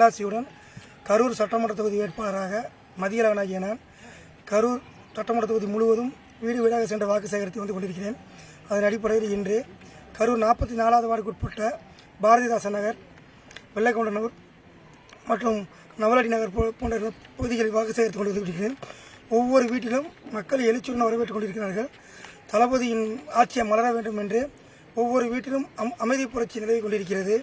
நல்லாசியுடன் கரூர் சட்டமன்ற தொகுதி வேட்பாளராக மதியழகனாகிய நான் கரூர் சட்டமன்ற தொகுதி முழுவதும் வீடு வீடாக சென்ற வாக்கு சேகரித்து வந்து கொண்டிருக்கிறேன். அதன் அடிப்படையில் இன்று கரூர் 44வது வார்டுக்குட்பட்ட பாரதிதாசன் நகர், வெள்ளைக்கொண்டனூர் மற்றும் நவலடி நகர் போன்ற பகுதிகளில் வாக்கு சேகரித்து கொண்டிருக்கிறேன். ஒவ்வொரு வீட்டிலும் மக்கள் எழுச்சியுடன் வரவேற்றுக் கொண்டிருக்கிறார்கள். தளபதியின் ஆட்சியை மலர வேண்டும் என்று ஒவ்வொரு வீட்டிலும் அமைதி புரட்சி நிலவி கொண்டிருக்கிறது.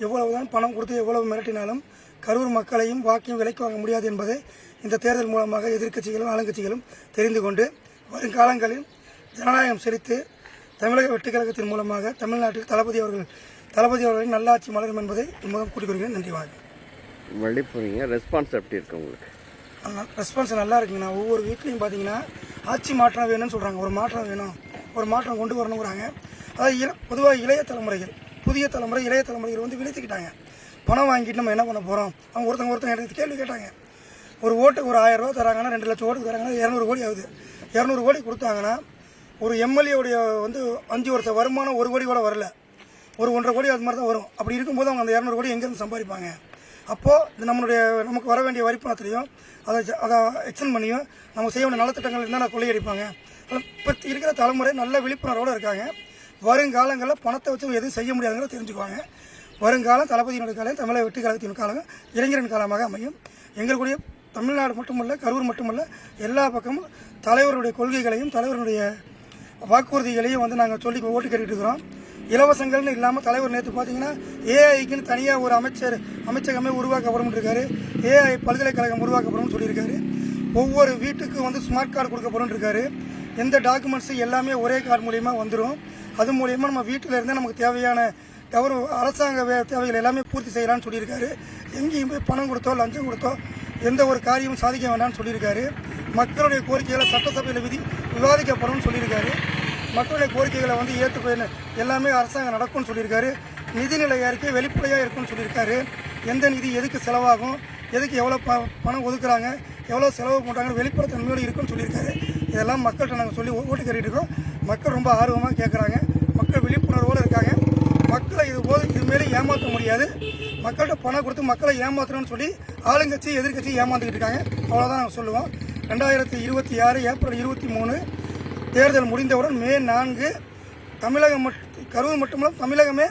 எவ்வளவுதான் பணம் கொடுத்து எவ்வளவு மிரட்டினாலும் கரூர் மக்களையும் வாக்கையும் விலைக்கு வாங்க முடியாது என்பதை இந்த தேர்தல் மூலமாக எதிர்க்கட்சிகளும் ஆளுங்கட்சிகளும் தெரிந்து கொண்டு வருங்காலங்களில் ஜனநாயகம் செலுத்தி தமிழக வெற்றி கழகத்தின் மூலமாக தமிழ்நாட்டில் தளபதி அவர்களின் நல்லாட்சி மலரும் என்பதை மூலம் கூட்டிக்கொள்கிறேன். நன்றி. வழிபோறீங்க. ரெஸ்பான்ஸ் எப்படி இருக்கு உங்களுக்கு? ரெஸ்பான்ஸ் நல்லா இருக்குங்கண்ணா. ஒவ்வொரு வீட்லையும் பார்த்தீங்கன்னா ஆட்சி மாற்றம் வேணும்னு சொல்கிறாங்க. ஒரு மாற்றம் வேணும், ஒரு மாற்றம் கொண்டு வரணுங்கிறாங்க. அதாவது பொதுவாக இளைய தலைமுறைகள், புதிய தலைமுறை இளைய தலைமுறைகள் வந்து விழுத்துக்கிட்டாங்க. பணம் வாங்கிட்டு நம்ம என்ன பண்ண போகிறோம்? அவங்க ஒருத்தங்க எனக்கு கேள்வி கேட்டாங்க. ஒரு ஓட்டுக்கு ஒரு 1000 ரூபா தராங்கன்னா 2 லட்சம் ஓட்டுக்கு தராங்கன்னா 200 கோடி ஆகுது. 200 கோடி கொடுத்தாங்கன்னா ஒரு எம்எல்ஏவுடைய வந்து 5 வருஷ வருமானம் 1 கோடி கூட வரல, ஒரு 1.5 கோடி அது மாதிரி தான் வரும். அப்படி இருக்கும்போது அவங்க அந்த 200 கோடி எங்கேருந்து சம்பாதிப்பாங்க? அப்போது இது நமக்கு வர வேண்டிய வரிப்பணத்திலையும் அதை எக்ஸ்டெண்ட் பண்ணியும் நம்ம செய்ய வேண்டிய நலத்திட்டங்கள் என்னென்ன கொள்ளையடிப்பாங்க. இப்போ இருக்கிற தலைமுறை நல்ல விழிப்புணர்வோடு இருக்காங்க. வருங்காலங்களில் பணத்தை வச்சு எதுவும் செய்ய முடியாதுங்கிறத தெரிஞ்சுக்குவாங்க. வருங்காலம் தளபதியினுடைய காலம், தமிழக வெற்றி கழகத்தின் காலம் இளைஞரின் காலமாக அமையும். எங்களுடைய தமிழ்நாடு மட்டுமல்ல, கரூர் மட்டுமல்ல, எல்லா பக்கமும் தலைவருடைய கொள்கைகளையும் தலைவருடைய வாக்குறுதிகளையும் வந்து நாங்கள் சொல்லி ஓட்டு கேட்டுட்டு இருக்கிறோம். இலவசங்கள்னு இல்லாமல் தலைவர் நேற்று பார்த்தீங்கன்னா ஏஐக்குன்னு தனியாக ஒரு அமைச்சகமே உருவாக்கப்படும் இருக்காரு. ஏஐ பல்கலைக்கழகம் உருவாக்கப்படும் சொல்லியிருக்காரு. ஒவ்வொரு வீட்டுக்கும் வந்து ஸ்மார்ட் கார்டு கொடுக்கப்படும் இருக்காரு. எந்த டாக்குமெண்ட்ஸு எல்லாமே ஒரே கார்டு மூலியமா வந்துடும். அது மூலியமாக நம்ம வீட்டில் இருந்தால் நமக்கு தேவையான அரசாங்க தேவைகள் எல்லாமே பூர்த்தி செய்யலாம்னு சொல்லியிருக்காரு. எங்கேயும் போய் பணம் கொடுத்தோ லஞ்சம் கொடுத்தோ எந்த ஒரு காரியமும் சாதிக்க வேண்டாம்னு சொல்லியிருக்காரு. மக்களுடைய கோரிக்கைகளை சட்டசபையில் விவாதிக்கப்படும் சொல்லியிருக்காரு. மக்களுடைய கோரிக்கைகளை வந்து ஏற்றுக்கொள்ள எல்லாமே அரசாங்கம் நடக்கும்னு சொல்லியிருக்காரு. நிதிநிலை அறிக்கை வெளிப்படையாக இருக்கும்னு சொல்லியிருக்காரு. எந்த நிதி எதுக்கு செலவாகும், எதுக்கு எவ்வளோ பணம் ஒதுக்குறாங்க, எவ்வளோ செலவு பண்ணுறாங்க வெளிப்படைத்தன்மையோடு இருக்குன்னு சொல்லியிருக்காரு. இதெல்லாம் மக்கள்கிட்ட நாங்கள் சொல்லி ஓட்டு கேட்டுட்டு இருக்கோம். மக்கள் ரொம்ப ஆர்வமாக கேட்குறாங்க. மக்கள் விழிப்புணர்வோடு இருக்காங்க. மக்களை இதுமாரி ஏமாற்ற முடியாது. மக்கள்கிட்ட பணம் கொடுத்து மக்களை ஏமாற்றணும்னு சொல்லி ஆளுங்கட்சி எதிர்கட்சி ஏமாந்துக்கிட்டு இருக்காங்க. அவ்வளோதான் நாங்கள் சொல்லுவோம். 2026 ஏப்ரல் 23 தேர்தல் முடிந்தவுடன் மே 4 கரூர் மட்டுமல்ல தமிழகமே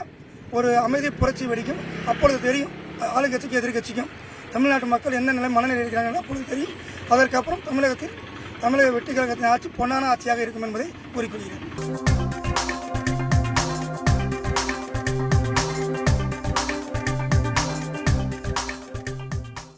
ஒரு அமைதி புரட்சி வெடிக்கும். அப்பொழுது தெரியும் ஆளுங்கட்சிக்கு எதிர்கட்சிக்கும் தமிழ்நாட்டு மக்கள் என்ன மனநிலை இருக்கிறாங்க அப்பொழுது தெரியும். அதற்கப்புறம் தமிழக வெற்றி கழகத்தின் ஆட்சி பொன்னான ஆட்சியாக இருக்கும் என்பதை கூறிக்கொள்கிறேன்.